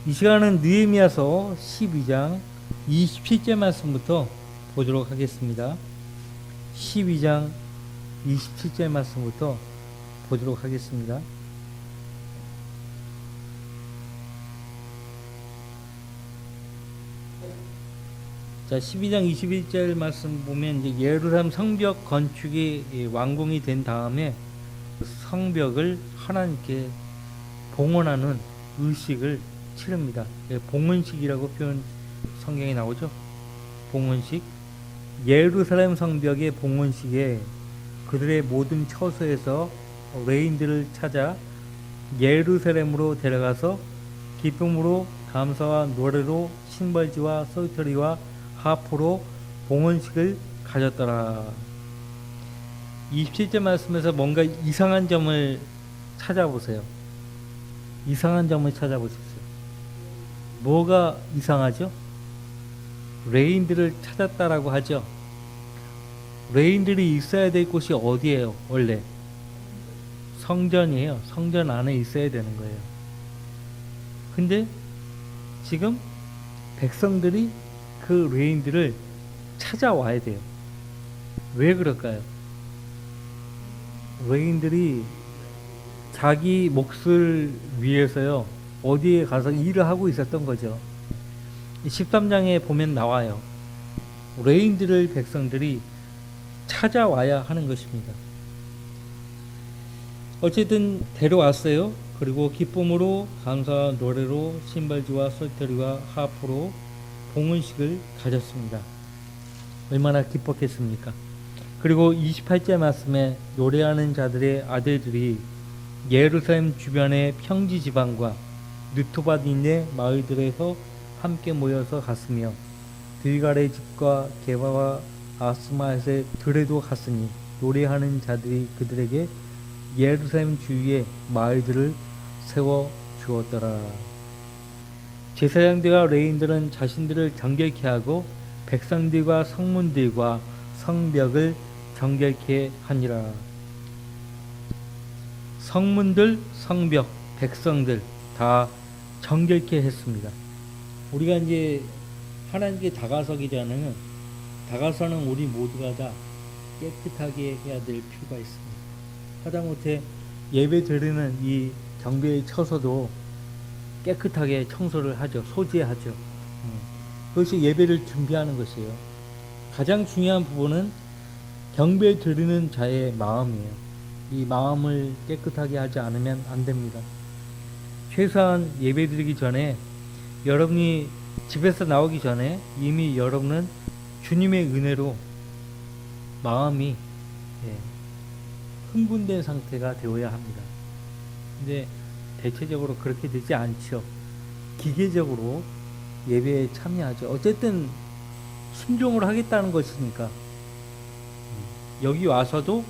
이 시간은 느헤미야서 12장 27절 말씀부터 보도록 하겠습니다. 12장 27절 말씀부터 보도록 하겠습니다. 자, 12장 21절 말씀 보면 이제 예루살렘 성벽 건축이 완공이 된 다음에 성벽을 하나님께 봉헌하는 의식을 치릅니다. 봉헌식이라고 표현 성경에 나오죠. 봉헌식. 예루살렘 성벽의 봉헌식에 그들의 모든 처소에서 레인들을 찾아 예루살렘으로 데려가서 기쁨으로 감사와 노래로 신발지와 소이터리와 하프로 봉헌식을 가졌더라. 27절 말씀에서 뭔가 이상한 점을 찾아보세요. 이상한 점을 찾아보십시오. 뭐가 이상하죠? 레인들을 찾았다라고 하죠. 레인들이 있어야 될 곳이 어디예요? 원래 성전이에요. 성전 안에 있어야 되는 거예요. 근데 지금 백성들이 그 레인들을 찾아와야 돼요. 왜 그럴까요? 레인들이 자기 몫을 위해서요, 어디에 가서 일을 하고 있었던 거죠. 13장에 보면 나와요. 레인들을 백성들이 찾아와야 하는 것입니다. 어쨌든 데려왔어요. 그리고 기쁨으로 감사와 노래로 신발지와 솔터리와 하프로 봉헌식을 가졌습니다. 얼마나 기뻤겠습니까? 그리고 28절 말씀에 노래하는 자들의 아들들이 예루살렘 주변의 평지 지방과 느토바딘의 마을들에서 함께 모여서 갔으며 들갈의 집과 게바와 아스마의 들에도 갔으니 노래하는 자들이 그들에게 예루살렘 주위의 마을들을 세워 주었더라. 제사장들과 레인들은 자신들을 정결케 하고 백성들과 성문들과 성벽을 정결케 하니라. 성문들, 성벽, 백성들 다 정결케 했습니다. 우리가 이제 하나님께 다가서기 전에는, 다가서는 우리 모두가 다 깨끗하게 해야 될 필요가 있습니다. 하다못해 예배 드리는 이 경배의 처소도 깨끗하게 청소를 하죠. 소지하죠. 그것이 예배를 준비하는 것이에요. 가장 중요한 부분은 경배 드리는 자의 마음이에요. 이 마음을 깨끗하게 하지 않으면 안 됩니다. 최소한 예배 드리기 전에, 여러분이 집에서 나오기 전에 이미 여러분은 주님의 은혜로 마음이 흥분된 상태가 되어야 합니다. 근데 대체적으로 그렇게 되지 않죠. 기계적으로 예배에 참여하죠. 어쨌든 순종을 하겠다는 것이니까 여기 와서도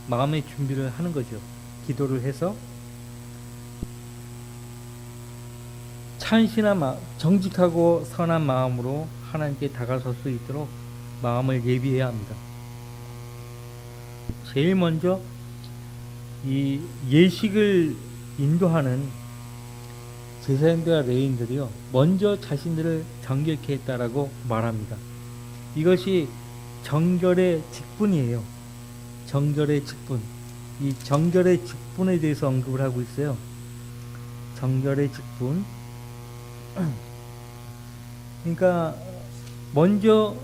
마음의 준비를 하는 거죠. 기도를 해서 찬신한 정직하고 선한 마음으로 하나님께 다가설 수 있도록 마음을 예비해야 합니다. 제일 먼저 이 예식을 인도하는 제사장들과 레인들이요, 먼저 자신들을 정결케 했다라고 말합니다. 이것이 정결의 직분이에요. 정결의 직분. 이 정결의 직분에 대해서 언급을 하고 있어요. 정결의 직분. 그러니까 먼저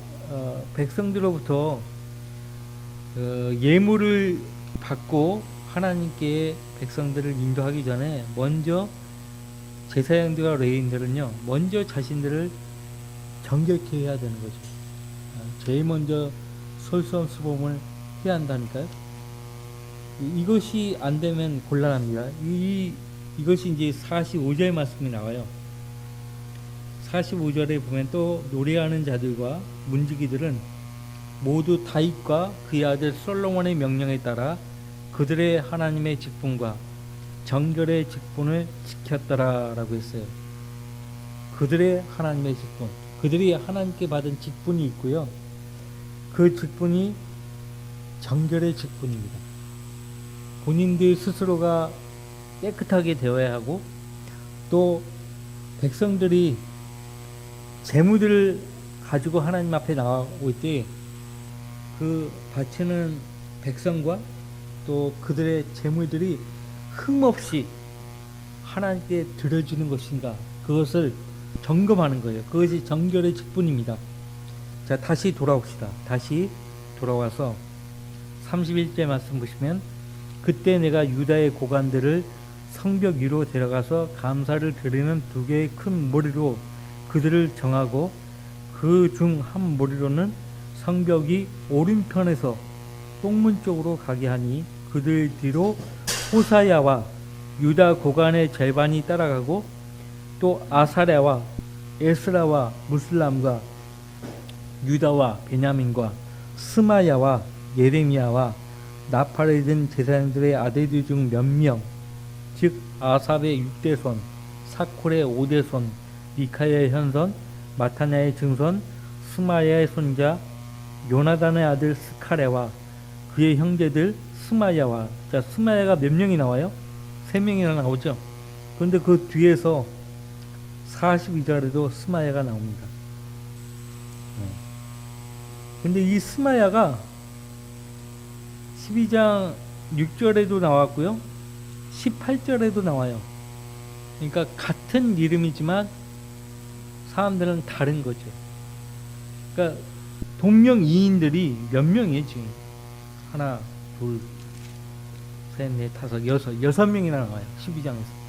백성들로부터 예물을 받고 하나님께 백성들을 인도하기 전에 먼저 제사장들과 레인들은요, 먼저 자신들을 정결케 해야 되는 거죠. 제일 먼저 솔선수범을 해야 한다니까요. 이것이 안 되면 곤란합니다. 이것이 이제 45절 말씀이 나와요. 45절에 보면 또 노래하는 자들과 문지기들은 모두 다윗과 그의 아들 솔로몬의 명령에 따라 그들의 하나님의 직분과 정결의 직분을 지켰더라라고 했어요. 그들의 하나님의 직분, 그들이 하나님께 받은 직분이 있고요. 그 직분이 정결의 직분입니다. 본인들 스스로가 깨끗하게 되어야 하고, 또 백성들이 재물들을 가지고 하나님 앞에 나올 때 그 바치는 백성과 또 그들의 재물들이 흠없이 하나님께 드려지는 것인가, 그것을 점검하는 거예요. 그것이 정결의 직분입니다. 자, 다시 돌아옵시다. 다시 돌아와서 31절 말씀 보시면, 그때 내가 유다의 고관들을 성벽 위로 데려가서 감사를 드리는 2개의 큰 모리로 그들을 정하고, 그 중 한 모리로는 성벽이 오른편에서 똥문 쪽으로 가게 하니, 그들 뒤로 호사야와 유다 고관의 절반이 따라가고, 또 아사랴와 에스라와 무슬람과 유다와 베냐민과 스마야와 예레미야와 나팔을 든 제사장들의 아들들 중 몇 명, 즉 아삽의 6대손, 사콜의 5대손, 미카야의 현손, 마타냐의 증손, 스마야의 손자 요나단의 아들 스카레와 그의 형제들 스마야와, 자, 스마야가 몇 명이 나와요? 3명이나 나오죠. 그런데 그 뒤에서 42절에도 스마야가 나옵니다. 근데 이 스마야가 12장 6절에도 나왔고요, 18절에도 나와요. 그러니까 같은 이름이지만 사람들은 다른 거죠. 그러니까 동명이인들이 몇 명이에요 지금? 하나, 둘, 셋, 넷, 다섯, 여섯 명이나 나와요 12장에서.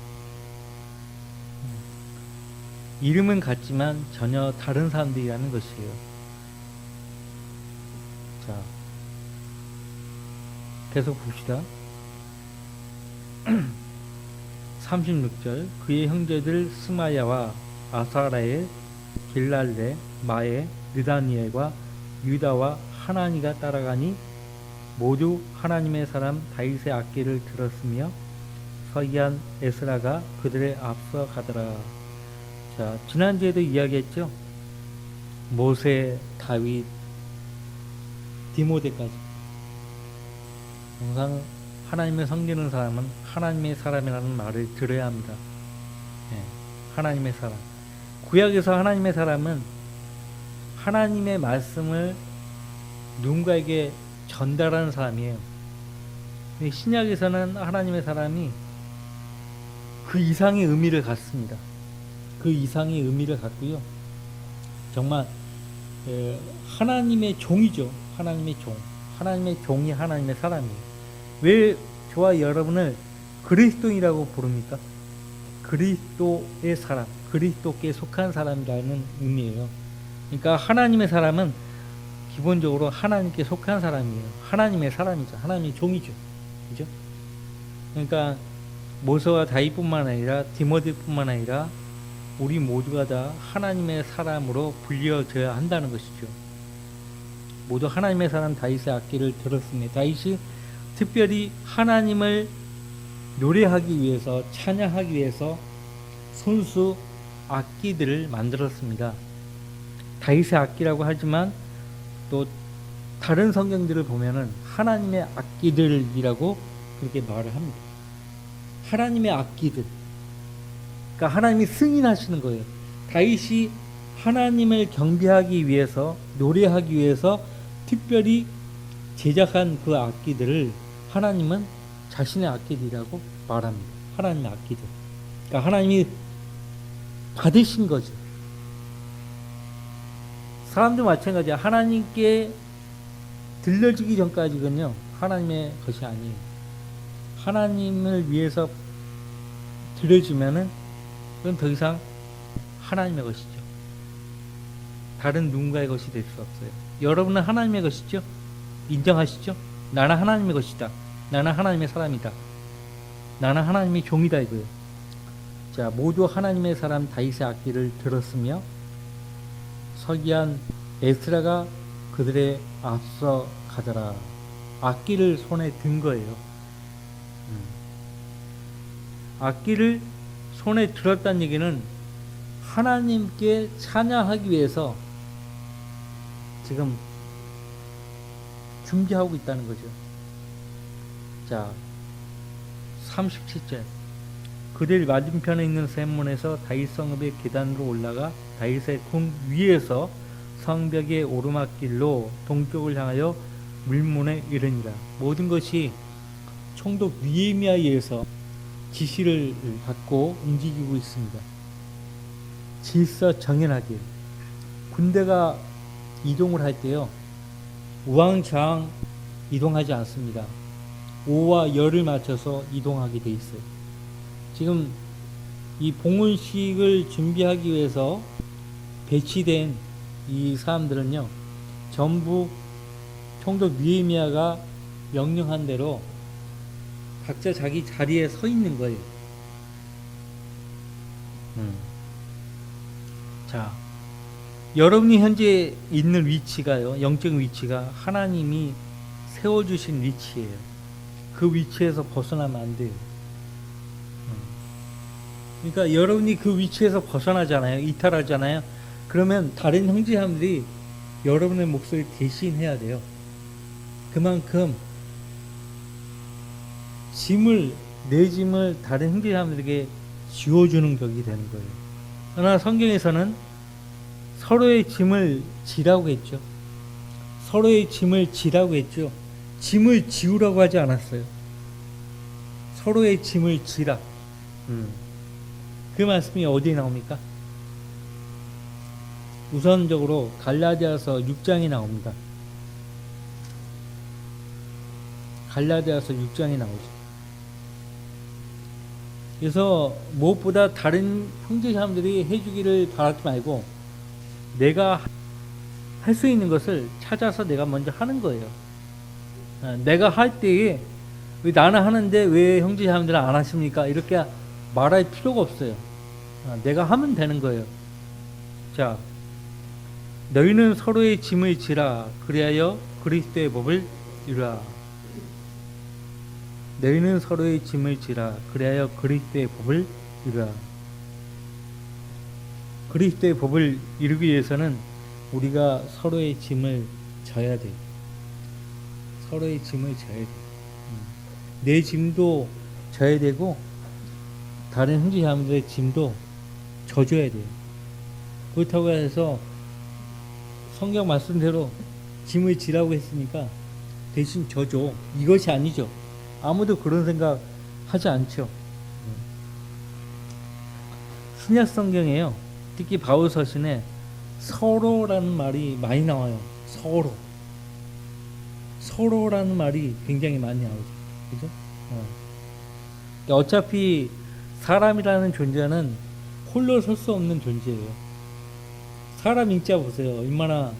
이름은 같지만 전혀 다른 사람들이라는 것이에요. 자, 계속 봅시다. 36절, 그의 형제들 스마야와 아사라엘, 길랄레, 마에, 느다니엘과 유다와 하나니가 따라가니 모두 하나님의 사람 다윗의 악기를 들었으며 서기한 에스라가 그들의 앞서 가더라. 자, 지난주에도 이야기했죠. 모세, 다윗, 디모데까지. 항상 하나님을 섬기는 사람은 하나님의 사람이라는 말을 들어야 합니다. 네, 하나님의 사람. 구약에서 하나님의 사람은 하나님의 말씀을 누군가에게 전달하는 사람이에요. 신약에서는 하나님의 사람이 그 이상의 의미를 갖습니다. 그 이상의 의미를 갖고요, 정말 하나님의 종이죠. 하나님의 종. 하나님의 종이 하나님의 사람이에요. 왜 저와 여러분을 그리스도인이라고 부릅니까? 그리스도의 사람, 그리스도께 속한 사람이라는 의미예요. 그러니까 하나님의 사람은 기본적으로 하나님께 속한 사람이에요. 하나님의 사람이죠. 하나님의 종이죠. 그죠? 그러니까 모세와 다윗뿐만 아니라 디모데뿐만 아니라 우리 모두가 다 하나님의 사람으로 불려져야 한다는 것이죠. 모두 하나님의 사람 다윗의 악기를 들었습니다. 다윗이 특별히 하나님을 노래하기 위해서, 찬양하기 위해서 손수 악기들을 만들었습니다. 다윗의 악기라고 하지만 또 다른 성경들을 보면은 하나님의 악기들이라고 그렇게 말을 합니다. 하나님의 악기들. 그러니까 하나님이 승인하시는 거예요. 다윗이 하나님을 경배하기 위해서, 노래하기 위해서 특별히 제작한 그 악기들을 하나님은 자신의 악기들이라고 말합니다. 하나님의 악기들. 그러니까 하나님이 받으신 거죠. 사람도 마찬가지야. 하나님께 들려지기 전까지는요, 하나님의 것이 아니에요. 하나님을 위해서 들려주면은 그건 더 이상 하나님의 것이죠. 다른 누군가의 것이 될 수 없어요. 여러분은 하나님의 것이죠? 인정하시죠? 나는 하나님의 것이다. 나는 하나님의 사람이다. 나는 하나님의 종이다 이거예요. 자, 모두 하나님의 사람 다윗의 악기를 들었으며 서기한 에스라가 그들의 앞서 가더라. 악기를 손에 든 거예요. 악기를 손에 들었다는 얘기는 하나님께 찬양하기 위해서 지금 준비하고 있다는 거죠. 자, 37절. 그들 맞은편에 있는 샘문에서 다윗 성읍의 계단으로 올라가 다윗의 궁 위에서 성벽의 오르막길로 동쪽을 향하여 물문에 이르니라. 모든 것이 총독 느헤미야에 의해서 지시를 받고 움직이고 있습니다. 질서정연하게. 군대가 이동을 할 때요, 우왕좌왕 이동하지 않습니다. 오와 열을 맞춰서 이동하게 돼 있어요. 지금 이 봉헌식을 준비하기 위해서 배치된 이 사람들은요, 전부 총독 느헤미야가 명령한 대로 각자 자기 자리에 서 있는 거예요. 자, 여러분이 현재 있는 위치가요, 영적 위치가 하나님이 세워주신 위치예요. 그 위치에서 벗어나면 안 돼요. 그러니까 여러분이 그 위치에서 벗어나잖아요. 이탈하잖아요. 그러면 다른 형제자매들이 여러분의 몫을 대신해야 돼요. 그만큼 내 짐을 다른 형제자매들에게 지워주는 격이 되는 거예요. 그러나 성경에서는 서로의 짐을 지라고 했죠. 서로의 짐을 지라고 했죠. 짐을 지우라고 하지 않았어요. 서로의 짐을 지라. 그 말씀이 어디에 나옵니까? 우선적으로 갈라디아서 6장에 나옵니다. 갈라디아서 6장에 나오죠. 그래서 무엇보다 다른 형제 자매들이 해주기를 바라지 말고 내가 할 수 있는 것을 찾아서 내가 먼저 하는 거예요. 내가 할 때에 왜 나는 하는데 왜 형제 자매들은 안 하십니까? 이렇게 말할 필요가 없어요. 내가 하면 되는 거예요. 자, 너희는 서로의 짐을 지라. 그리하여 그리스도의 법을 이루라. 너희는 서로의 짐을 지라. 그리하여 그리스도의 법을 이루라. 그리스도의 법을 이루기 위해서는 우리가 서로의 짐을 져야 돼. 서로의 짐을 져야 돼. 내 짐도 져야 되고 다른 형제 자매들의 짐도 져줘야 돼요. 그렇다고 해서 성경 말씀대로 짐을 지라고 했으니까 대신 져줘. 이것이 아니죠. 아무도 그런 생각 하지 않죠. 신약 성경에요, 특히 바울 서신에 서로라는 말이 많이 나와요. 서로라는 말이 굉장히 많이 나오죠. 그죠? 어차피 사람이라는 존재는 홀로 설 수 없는 존재예요. 사람 인자 보세요. 얼마나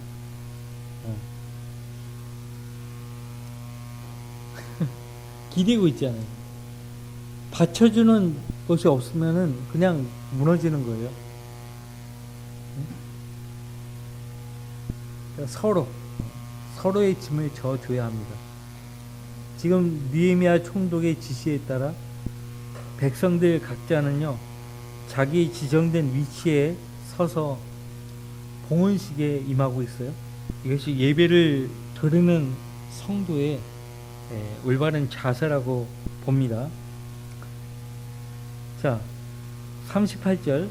기대고 있잖아요. 받쳐주는 것이 없으면은 그냥 무너지는 거예요. 그러니까 서로의 짐을 져줘야 합니다. 지금 느헤미야 총독의 지시에 따라 백성들 각자는요, 자기 지정된 위치에 서서 봉헌식에 임하고 있어요. 이것이 예배를 드리는 성도의 올바른 자세라고 봅니다. 자, 38절.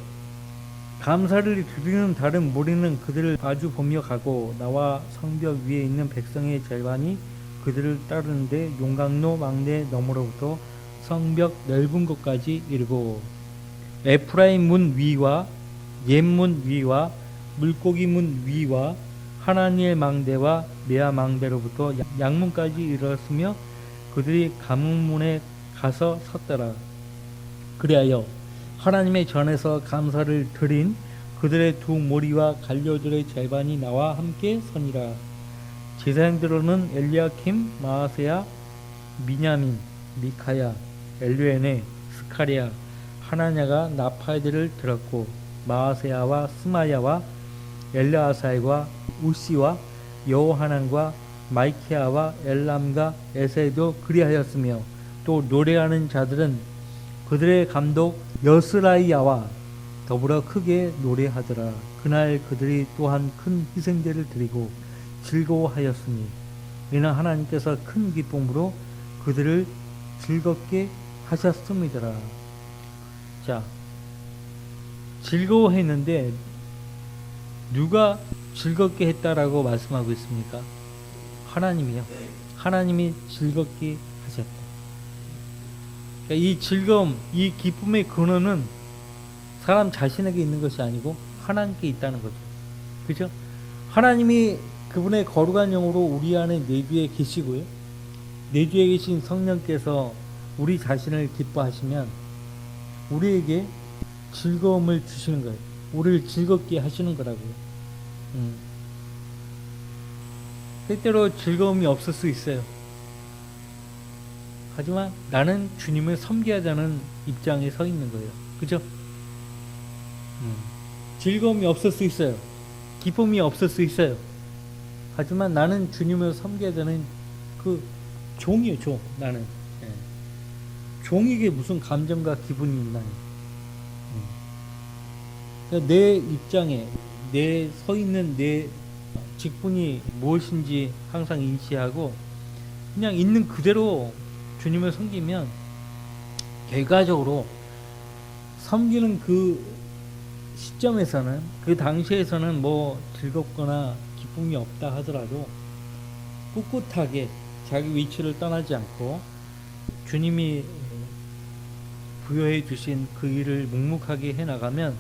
감사를 드리는 다른 무리는 그들을 마주 보며 가고 나와 성벽 위에 있는 백성의 절반이 그들을 따르는데 용광로 막내 너머로부터 성벽 넓은 곳까지 이르고 에프라임 문 위와 옛문 위와 물고기 문 위와 하나니엘 망대와 메아 망대로부터 양문까지 이르렀으며 그들이 감문에 가서 섰더라. 그리하여 하나님의 전에서 감사를 드린 그들의 두 무리와 관료들의 절반이 나와 함께 서니라. 제사장들로는 엘리야킴, 마아세야, 미냐민, 미카야, 엘류에네, 스카리야, 하나냐가 나팔들을 들었고 마아세야와 스마야와 엘르아사이와 우시와 여호하난과 마이키야와 엘람과 에세도 그리하였으며 또 노래하는 자들은 그들의 감독 여스라이야와 더불어 크게 노래하더라. 그날 그들이 또한 큰 희생제를 드리고 즐거워하였으니 이는 하나님께서 큰 기쁨으로 그들을 즐겁게 하셨음이더라. 자, 즐거워했는데 누가 즐겁게 했다라고 말씀하고 있습니까? 하나님이요. 하나님이 즐겁게 하셨다. 그러니까 이 즐거움, 이 기쁨의 근원은 사람 자신에게 있는 것이 아니고 하나님께 있다는 거죠. 그죠? 하나님이 그분의 거룩한 영으로 우리 안에 내주에 계시고요. 내주에 계신 성령께서 우리 자신을 기뻐하시면 우리에게 즐거움을 주시는 거예요. 우리를 즐겁게 하시는 거라고요. 때때로 즐거움이 없을 수 있어요. 하지만 나는 주님을 섬겨야하는 입장에 서 있는 거예요. 그죠? 즐거움이 없을 수 있어요. 기쁨이 없을 수 있어요. 하지만 나는 주님을 섬겨야 되는 그 종이에요. 종. 나는 종에게 무슨 감정과 기분이 있나요? 내 입장에 내 서 있는 내 직분이 무엇인지 항상 인지하고 그냥 있는 그대로 주님을 섬기면 결과적으로 섬기는 그 시점에서는, 그 당시에서는 뭐 즐겁거나 기쁨이 없다 하더라도 꿋꿋하게 자기 위치를 떠나지 않고 주님이 부여해 주신 그 일을 묵묵하게 해나가면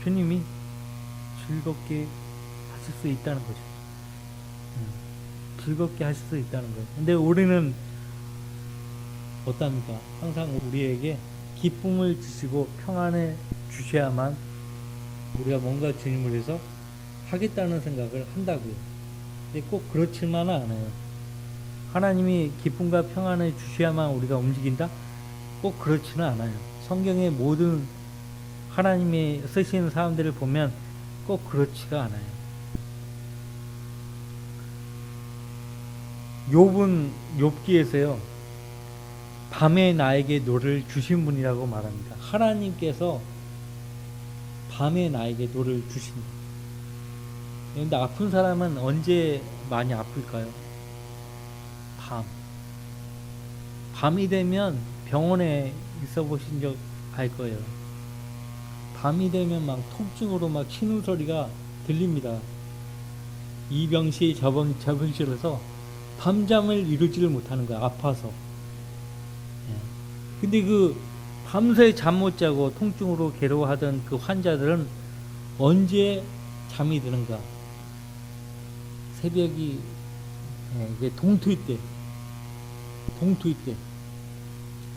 주님이 즐겁게 하실 수 있다는 거죠. 즐겁게 하실 수 있다는 거예요. 근데 우리는 어떻습니까? 항상 우리에게 기쁨을 주시고 평안을 주셔야만 우리가 뭔가 주님을 위해서 하겠다는 생각을 한다고요. 근데 꼭 그렇지만은 않아요. 하나님이 기쁨과 평안을 주셔야만 우리가 움직인다? 꼭 그렇지는 않아요. 성경의 모든 하나님이 쓰시는 사람들을 보면 꼭 그렇지가 않아요. 욥은 욥기에서요, 밤에 나에게 노를 주신 분이라고 말합니다. 하나님께서 밤에 나에게 노를 주신다. 그런데 아픈 사람은 언제 많이 아플까요? 밤이 되면 병원에 있어 보신 적 알 거예요. 밤이 되면 막 통증으로 막 치는 소리가 들립니다. 이 병시 저 병실에서 밤잠을 이루지를 못하는 거야. 아파서. 근데 그 밤새 잠 못 자고 통증으로 괴로워하던 그 환자들은 언제 잠이 드는가? 새벽이 이게 동투일 때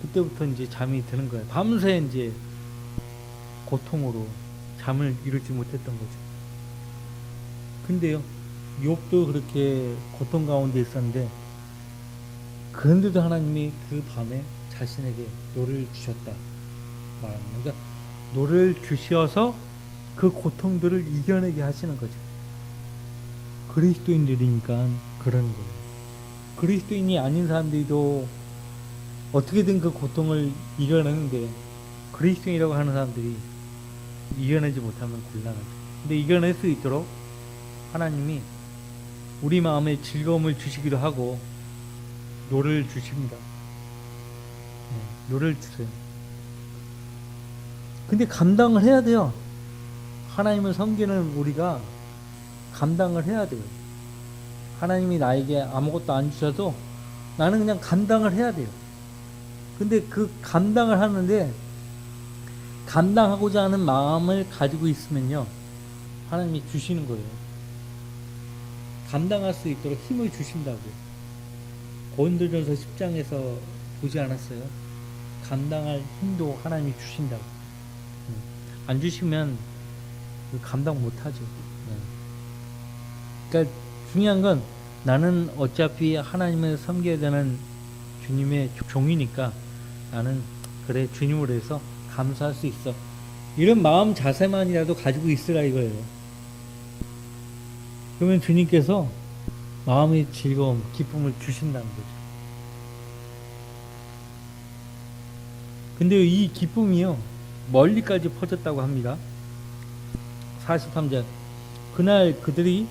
그때부터 이제 잠이 드는 거예요. 밤새 이제 고통으로 잠을 이루지 못했던 거죠. 근데요, 욥도 그렇게 고통 가운데 있었는데 그런데도 하나님이 그 밤에 자신에게 노를 주셨다 말합니다. 그러니까 노를 주셔서 그 고통들을 이겨내게 하시는 거죠. 그리스도인들이니까 그런 거예요. 그리스도인이 아닌 사람들도 어떻게든 그 고통을 이겨내는데 그리스도인이라고 하는 사람들이 이겨내지 못하면 곤란하죠. 근데 이겨낼 수 있도록 하나님이 우리 마음에 즐거움을 주시기도 하고 노를 주십니다. 노를 주세요. 근데 감당을 해야 돼요. 하나님을 섬기는 우리가 감당을 해야 돼요. 하나님이 나에게 아무것도 안 주셔도 나는 그냥 감당을 해야 돼요. 근데 그 감당을 하는데 감당하고자 하는 마음을 가지고 있으면요, 하나님이 주시는 거예요. 감당할 수 있도록 힘을 주신다고요. 고린도전서 10장에서 보지 않았어요? 감당할 힘도 하나님이 주신다고. 안 주시면 감당 못하죠. 그러니까 중요한 건 나는 어차피 하나님을 섬겨야 되는 주님의 종이니까 나는 그래 주님으로 해서 감사할 수 있어. 이런 마음 자세만이라도 가지고 있으라 이거예요. 그러면 주님께서 마음의 즐거움, 기쁨을 주신다는 거죠. 근데 이 기쁨이요, 멀리까지 퍼졌다고 합니다. 43절. 그날 그들이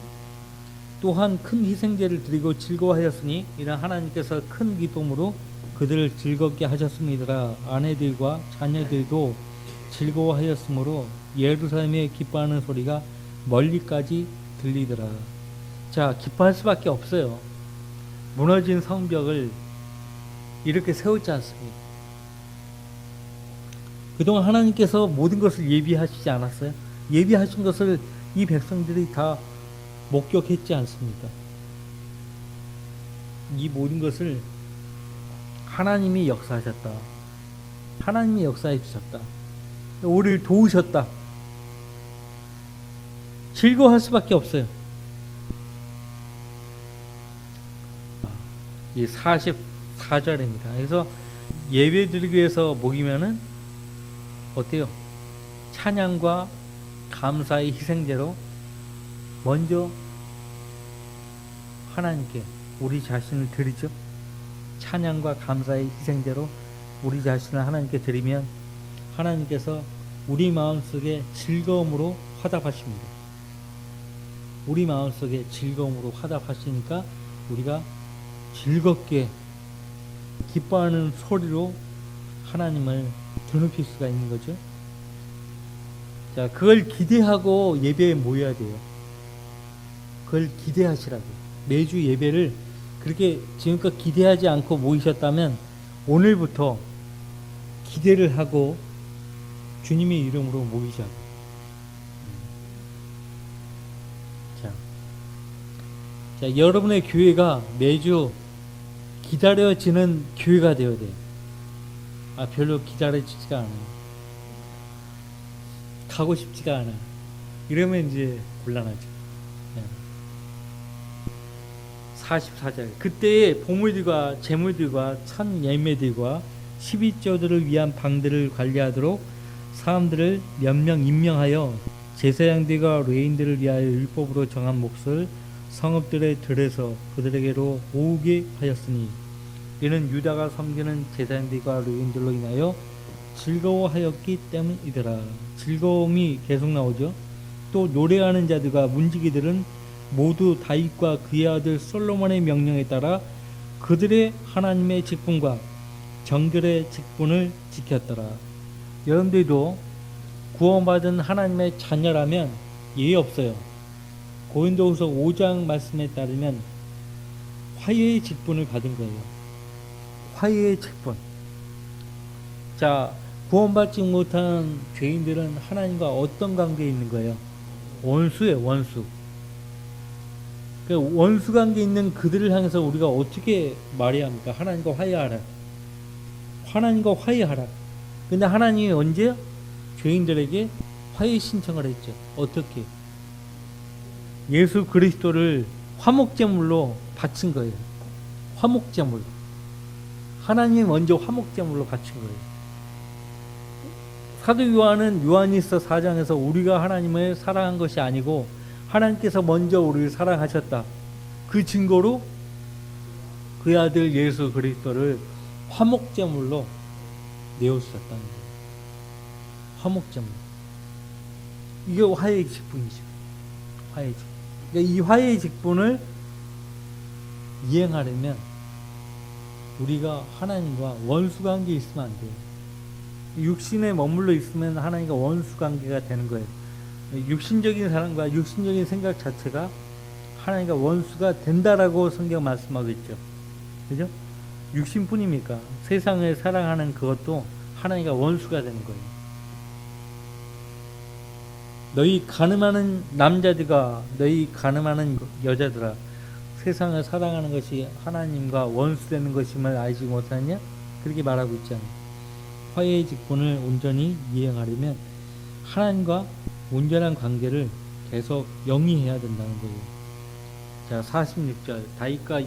또한 큰 희생제를 드리고 즐거워하였으니 이는 하나님께서 큰 기쁨으로 그들을 즐겁게 하셨습니다. 아내들과 자녀들도 즐거워하였으므로 예루살렘에 기뻐하는 소리가 멀리까지 들리더라. 자, 기뻐할 수밖에 없어요. 무너진 성벽을 이렇게 세웠지 않습니까? 그동안 하나님께서 모든 것을 예비하시지 않았어요? 예비하신 것을 이 백성들이 다 목격했지 않습니까? 이 모든 것을 하나님이 역사하셨다. 하나님이 역사해 주셨다. 우리를 도우셨다. 즐거워할 수밖에 없어요. 이 44절입니다. 그래서 예배 드리기 위해서 모이면은 어때요? 찬양과 감사의 희생제로 먼저 하나님께 우리 자신을 드리죠. 찬양과 감사의 희생제로 우리 자신을 하나님께 드리면 하나님께서 우리 마음속에 즐거움으로 화답하십니다. 우리 마음속에 즐거움으로 화답하시니까 우리가 즐겁게 기뻐하는 소리로 하나님을 드높일 수가 있는 거죠. 자, 그걸 기대하고 예배에 모여야 돼요. 그걸 기대하시라고. 매주 예배를 그렇게 지금껏 기대하지 않고 모이셨다면 오늘부터 기대를 하고 주님의 이름으로 모이자고. 자, 여러분의 교회가 매주 기다려지는 교회가 되어야 돼요. 별로 기다려지지가 않아요. 가고 싶지가 않아. 이러면 이제 곤란하죠. 44절. 그때의 보물들과 재물들과 천 예매들과 12조들을 위한 방들을 관리하도록 사람들을 몇 명 임명하여 제사장들과 레인들을 위하여 율법으로 정한 몫을 성읍들의 들에서 그들에게로 모으게 하였으니 이는 유다가 섬기는 제사장들과 레인들로 인하여 즐거워하였기 때문이더라. 즐거움이 계속 나오죠. 또 노래하는 자들과 문지기들은 모두 다윗과 그의 아들 솔로몬의 명령에 따라 그들의 하나님의 직분과 정결의 직분을 지켰더라. 여러분들도 구원받은 하나님의 자녀라면 예의 없어요. 고린도후서 5장 말씀에 따르면 화해의 직분을 받은 거예요. 화해의 직분. 자, 구원받지 못한 죄인들은 하나님과 어떤 관계에 있는 거예요? 원수예요, 원수. 그 원수 관계에 있는 그들을 향해서 우리가 어떻게 말해야 합니까? 하나님과 화해하라. 하나님과 화해하라. 근데 하나님이 언제 죄인들에게 화해 신청을 했죠? 어떻게? 예수 그리스도를 화목제물로 바친 거예요. 화목제물. 하나님이 먼저 화목제물로 바친 거예요. 사도 요한은 요한일서 4장에서 우리가 하나님을 사랑한 것이 아니고 하나님께서 먼저 우리를 사랑하셨다. 그 증거로 그의 아들 예수 그리스도를 화목제물로 내어주셨다는 거예요. 화목제물. 이게 화해의 직분이죠. 화해의 직분. 그러니까 이 화해의 직분을 이행하려면 우리가 하나님과 원수관계에 있으면 안 돼요. 육신에 머물러 있으면 하나님과 원수관계가 되는 거예요. 육신적인 사랑과 육신적인 생각 자체가 하나님과 원수가 된다라고 성경 말씀하고 있죠. 그죠? 육신뿐입니까? 세상을 사랑하는 그것도 하나님과 원수가 되는 거예요. 너희 가늠하는 남자들과 너희 가늠하는 여자들아, 세상을 사랑하는 것이 하나님과 원수되는 것임을 알지 못하느냐? 그렇게 말하고 있잖아요. 화해의 직분을 온전히 이행하려면 하나님과 온전한 관계를 계속 영위해야 된다는 거예요. 자, 46절. 다윗과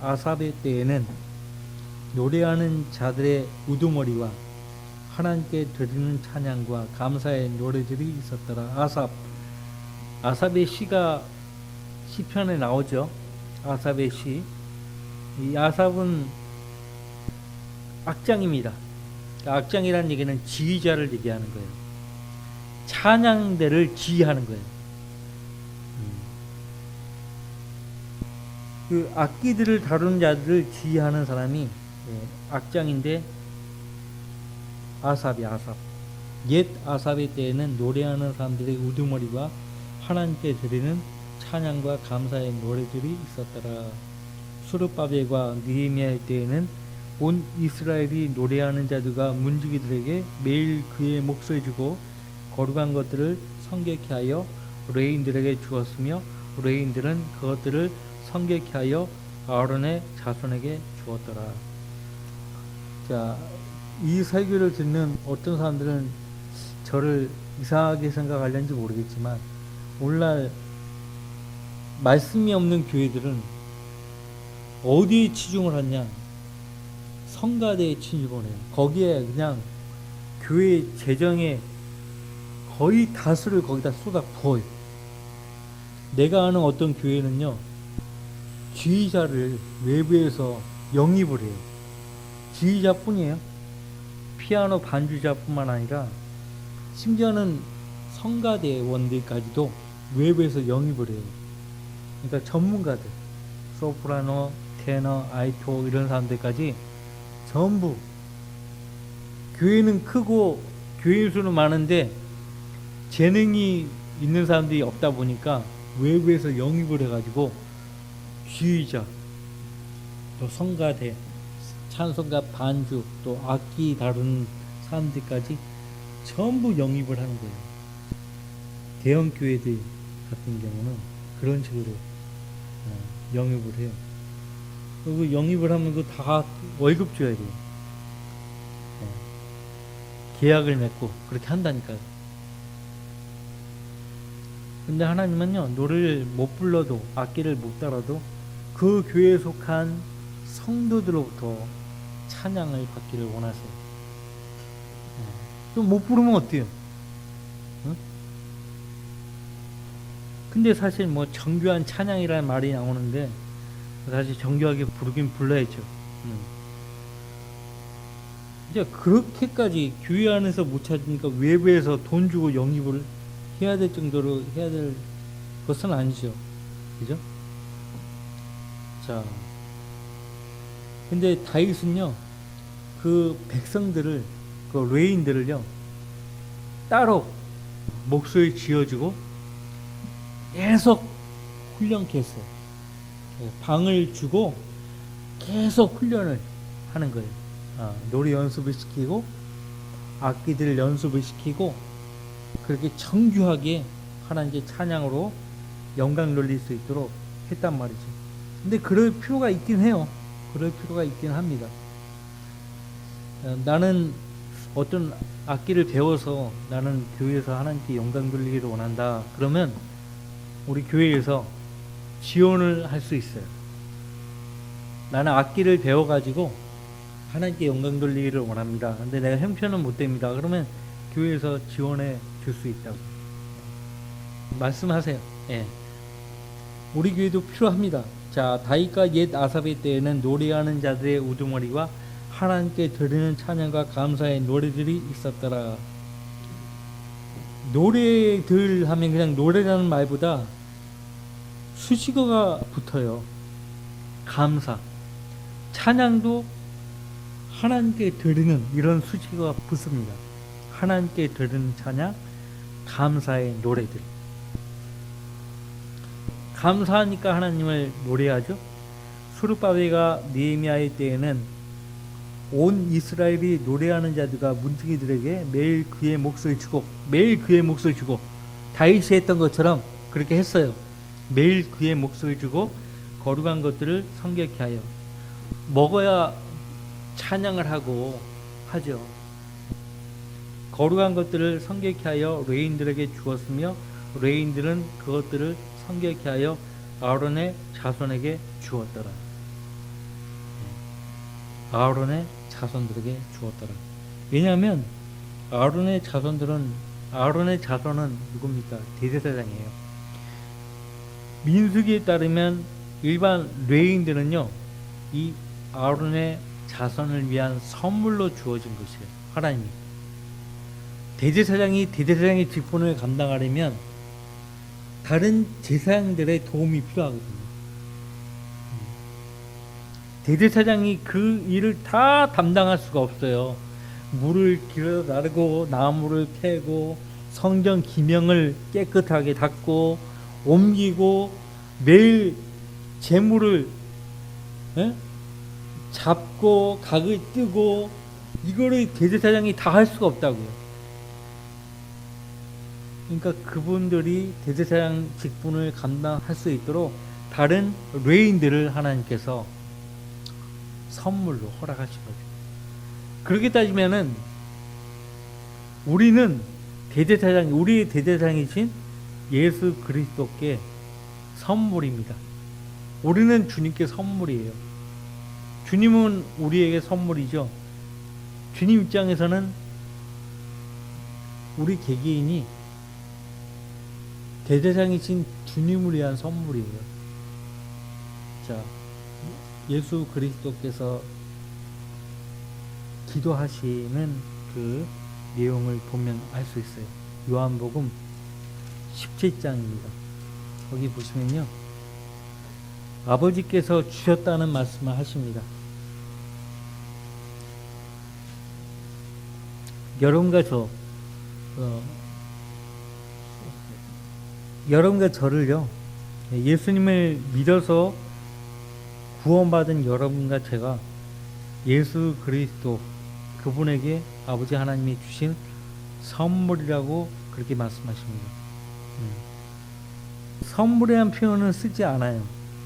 아삽의 때에는 노래하는 자들의 우두머리와 하나님께 드리는 찬양과 감사의 노래들이 있었더라. 아삽의 시가 시편에 나오죠. 아삽의 시. 이 아삽은 악장입니다. 악장이라는 얘기는 지휘자를 얘기하는 거예요. 찬양대를 지휘하는 거예요. 그 악기들을 다루는 자들을 지휘하는 사람이 악장인데 아삽이 아삽. 옛 아삽의 때에는 노래하는 사람들의 우두머리와 하나님께 드리는 찬양과 감사의 노래들이 있었더라. 수르바벨과 느헤미야의 때에는 온 이스라엘이 노래하는 자들과 문지기들에게 매일 그의 몫을 주고 거룩한 것들을 성결케 하여 레위인들에게 주었으며 레위인들은 그것들을 성결케 하여 아론의 자손에게 주었더라. 자, 이 설교를 듣는 어떤 사람들은 저를 이상하게 생각하려는지 모르겠지만 오늘날 말씀이 없는 교회들은 어디에 치중을 하냐? 성가대에 치중을 해요. 거기에 그냥 교회 재정의 거의 다수를 거기다 쏟아 부어요. 내가 아는 어떤 교회는요, 지휘자를 외부에서 영입을 해요. 지휘자뿐이에요. 피아노 반주자뿐만 아니라 심지어는 성가대원들까지도 외부에서 영입을 해요. 그러니까 전문가들, 소프라노, 테너, 알토 이런 사람들까지 전부. 교회는 크고 교인 수는 많은데 재능이 있는 사람들이 없다 보니까 외부에서 영입을 해가지고 지휘자, 또 성가대, 찬송가 반주, 또 악기 다루는 사람들까지 전부 영입을 하는 거예요. 대형 교회들 같은 경우는 그런 식으로 영입을 해요. 그리고 영입을 하면 그 다 월급 줘야 돼요. 계약을 맺고 그렇게 한다니까요. 근데 하나님은요, 노래를 못 불러도, 악기를 못 달아도 그 교회에 속한 성도들로부터 찬양을 받기를 원하세요. 좀 못 부르면 어때요? 응? 근데 사실 뭐 정교한 찬양이라는 말이 나오는데 사실 정교하게 부르긴 불러야죠. 이제 그렇게까지 교회 안에서 못 찾으니까 외부에서 돈 주고 영입을 해야 될 정도로 해야 될 것은 아니죠. 그죠? 자, 근데 다윗은요, 그 백성들을, 그 레위인들을요, 따로 목소리 지어주고 계속 훈련케 했어요. 방을 주고 계속 훈련을 하는 거예요. 노래 연습을 시키고 악기들 연습을 시키고 그렇게 정교하게 하나님께 찬양으로 영광 돌릴 수 있도록 했단 말이죠. 근데 그럴 필요가 있긴 해요. 그럴 필요가 있긴 합니다. 나는 어떤 악기를 배워서 나는 교회에서 하나님께 영광 돌리기를 원한다. 그러면 우리 교회에서 지원을 할 수 있어요. 나는 악기를 배워가지고 하나님께 영광 돌리기를 원합니다. 근데 내가 형편은 못 됩니다. 그러면 교회에서 지원해 줄 수 있다고. 말씀하세요. 예. 우리 교회도 필요합니다. 자, 다윗과 옛 아삽의 때에는 노래하는 자들의 우두머리와 하나님께 드리는 찬양과 감사의 노래들이 있었더라. 노래들 하면 그냥 노래라는 말보다 수식어가 붙어요. 감사, 찬양도 하나님께 드리는 이런 수식어가 붙습니다. 하나님께 드리는 찬양, 감사의 노래들. 감사하니까 하나님을 노래하죠. 수르바벨과 느헤미야의 때에는 온 이스라엘이 노래하는 자들과 문지기들에게 매일 그의 몫을 주고, 매일 그의 몫을 주고, 다윗이 했던 것처럼 그렇게 했어요. 매일 그의 몫을 주고 거룩한 것들을 성결케 하여. 먹어야 찬양을 하고 하죠. 거룩한 것들을 성결케 하여 레위인들에게 주었으며 레위인들은 그것들을 성결케 하여 아론의 자손에게 주었더라. 아론의 자손들에게 주었더라. 왜냐하면 아론의 자손은 누굽니까? 대제사장이에요. 민수기에 따르면 일반 레위인들은요, 이 아론의 자손을 위한 선물로 주어진 것이에요. 하나님이. 대제사장의 직분을 감당하려면 다른 제사장들의 도움이 필요하거든요. 대제사장이 그 일을 다 담당할 수가 없어요. 물을 길어 나르고 나무를 캐고 성전 기명을 깨끗하게 닦고 옮기고 매일 재물을 잡고 각을 뜨고 이거를 대제사장이 다 할 수가 없다고요. 그러니까 그분들이 대제사장 직분을 감당할 수 있도록 다른 레인들을 하나님께서 선물로 허락하신 거죠. 그렇게 따지면은 우리는 우리의 대제사장이신 예수 그리스도께 선물입니다. 우리는 주님께 선물이에요. 주님은 우리에게 선물이죠. 주님 입장에서는 우리 개개인이 대제사장이신 주님을 위한 선물이에요. 자, 예수 그리스도께서 기도하시는 그 내용을 보면 알 수 있어요. 요한복음 17장입니다. 거기 보시면요, 아버지께서 주셨다는 말씀을 하십니다. 여러분과 저를요, 예수님을 믿어서 구원받은 여러분과 제가 예수 그리스도 그분에게 아버지 하나님이 주신 선물이라고 그렇게 말씀하십니다. 선물이라는 표현은 쓰지 않아요.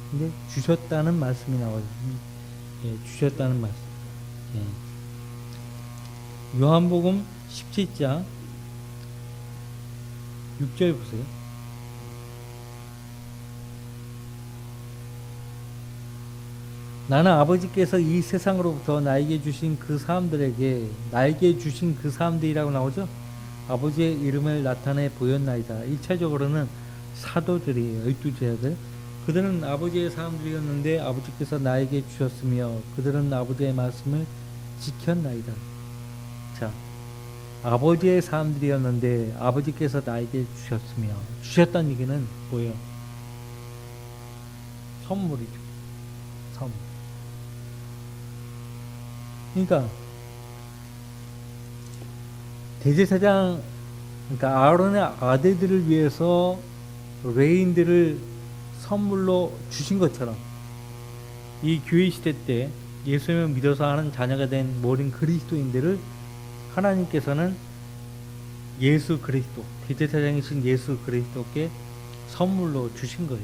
근데 주셨다는 말씀이 나와요. 주셨다는 말씀. 요한복음 17장 6절 보세요. 나는 아버지께서 이 세상으로부터 나에게 주신 그 사람들이라고 나오죠. 아버지의 이름을 나타내 보였나이다. 1차적으로는 사도들이에요. 12제자들. 그들은 아버지의 사람들이었는데 아버지께서 나에게 주셨으며 그들은 아버지의 말씀을 지켰나이다. 자, 아버지의 사람들이었는데 아버지께서 나에게 주셨으며, 주셨다는 얘기는 뭐예요? 선물이죠. 선물. 그러니까 대제사장, 그러니까 아론의 아들들을 위해서 레인들을 선물로 주신 것처럼 이 교회 시대 때 예수님을 믿어서 하는 자녀가 된 모든 그리스도인들을 하나님께서는 예수 그리스도, 대제사장이신 예수 그리스도께 선물로 주신 거예요.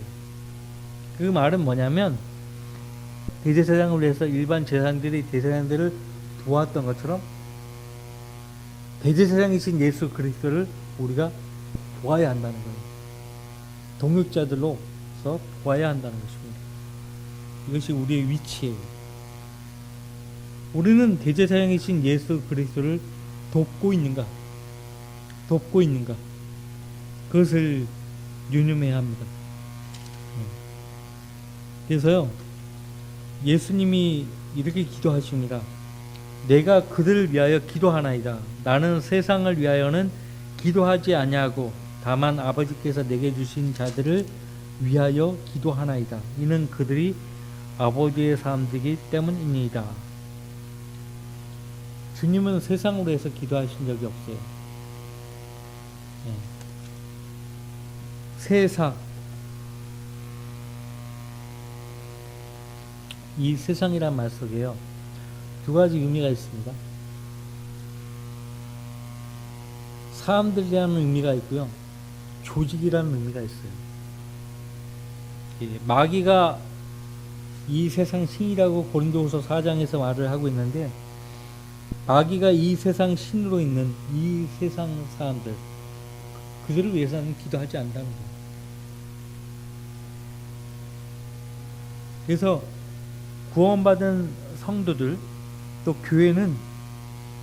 그 말은 뭐냐면, 대제사장을 위해서 일반 제사장들이 대제사장들을 도왔던 것처럼 대제사장이신 예수 그리스도를 우리가 도와야 한다는 거예요. 동역자들로서 도와야 한다는 것입니다. 이것이 우리의 위치예요. 우리는 대제사장이신 예수 그리스도를 돕고 있는가? 그것을 유념해야 합니다. 그래서요, 예수님이 이렇게 기도하십니다. 내가 그들을 위하여 기도하나이다. 나는 세상을 위하여는 기도하지 아니하고 다만 아버지께서 내게 주신 자들을 위하여 기도하나이다. 이는 그들이 아버지의 사람들이기 때문입니다. 주님은 세상으로 해서 기도하신 적이 없어요. 세상, 이 세상이란 말 속에요, 두 가지 의미가 있습니다. 사람들이라는 의미가 있고요, 조직이라는 의미가 있어요. 마귀가 이 세상 신이라고 고린도후서 4장에서 말을 하고 있는데, 마귀가 이 세상 신으로 있는 이 세상 사람들, 그들을 위해서는 기도하지 않는다는 거예요. 그래서 구원받은 성도들, 또 교회는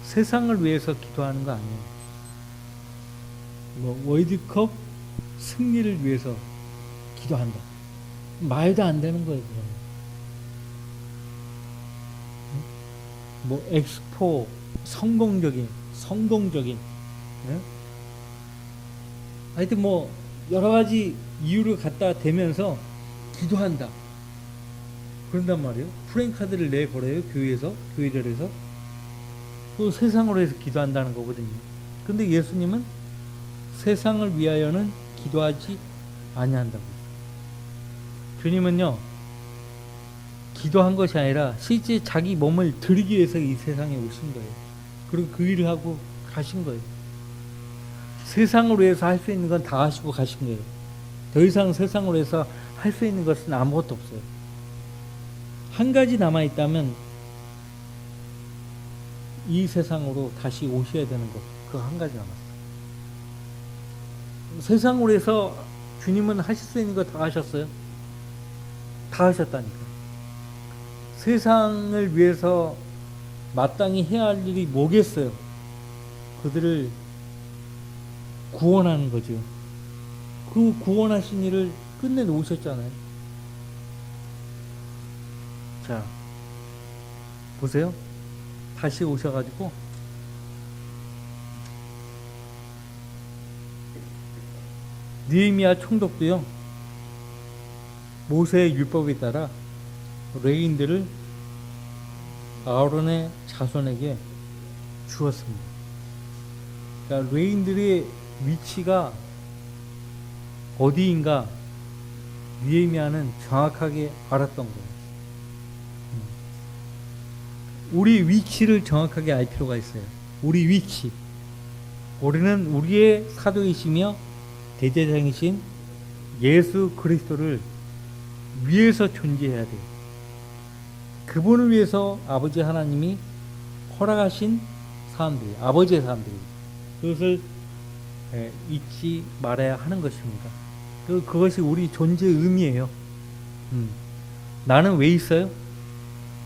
세상을 위해서 기도하는 거 아니에요. 월드컵 승리를 위해서 기도한다. 말도 안 되는 거예요. 엑스포 성공적인 하여튼 여러 가지 이유를 갖다 대면서 기도한다. 그런단 말이에요. 프랜카드를 내걸어요. 교회에서, 교회들에서. 또 세상으로 해서 기도한다는 거거든요. 근데 예수님은 세상을 위하여는 기도하지 아니한다고. 주님은요, 기도한 것이 아니라 실제 자기 몸을 드리기 위해서 이 세상에 오신 거예요. 그리고 그 일을 하고 가신 거예요. 세상으로 해서 할 수 있는 건 다 하시고 가신 거예요. 더 이상 세상으로 해서 할 수 있는 것은 아무것도 없어요. 한 가지 남아있다면 이 세상으로 다시 오셔야 되는 것, 그 한 가지 남았어요. 세상으로 해서 주님은 하실 수 있는 거 다 하셨어요. 다 하셨다니까. 세상을 위해서 마땅히 해야 할 일이 뭐겠어요? 그들을 구원하는 거죠. 그 구원하신 일을 끝내 놓으셨잖아요. 자, 보세요. 다시 오셔가지고 느헤미야 총독도요, 모세의 율법에 따라 레위인들을 아론의 자손에게 주었습니다. 그러니까 레위인들의 위치가 어디인가 느헤미야는 정확하게 알았던 거예요. 우리 위치를 정확하게 알 필요가 있어요. 우리 위치. 우리는 우리의 사도이시며 대제사장이신 예수 그리스도를 위해서 존재해야 돼요. 그분을 위해서 아버지 하나님이 허락하신 사람들이, 아버지의 사람들이, 그것을 잊지 말아야 하는 것입니다. 그것이 우리 존재의 의미예요. 나는 왜 있어요?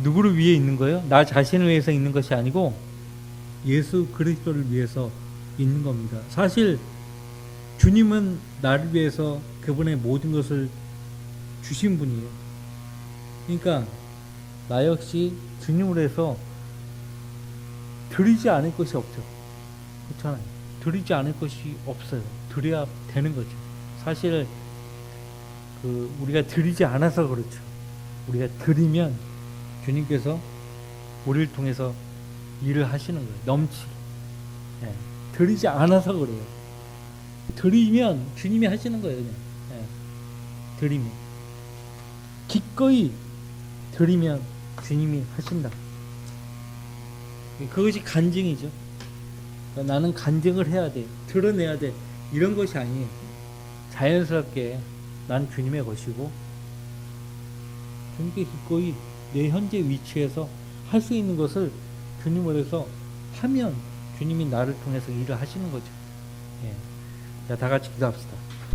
누구를 위해 있는 거예요? 나 자신을 위해서 있는 것이 아니고 예수 그리스도를 위해서 있는 겁니다. 사실 주님은 나를 위해서 그분의 모든 것을 주신 분이에요. 그러니까 나 역시 주님을 해서 드리지 않을 것이 없죠. 그렇잖아요. 드리지 않을 것이 없어요. 드려야 되는 거죠. 사실 우리가 드리지 않아서 그렇죠. 우리가 드리면 주님께서 우리를 통해서 일을 하시는 거예요. 넘치게. 드리지 않아서 그래요. 드리면 주님이 하시는 거예요. 그냥. 드리면. 기꺼이 드리면 주님이 하신다. 그것이 간증이죠. 그러니까 나는 간증을 해야 돼. 드러내야 돼. 이런 것이 아니에요. 자연스럽게 난 주님의 것이고 주님께 기꺼이 내 현재 위치에서 할 수 있는 것을 주님을 해서 하면 주님이 나를 통해서 일을 하시는 거죠. 자, 다 같이 기도합시다.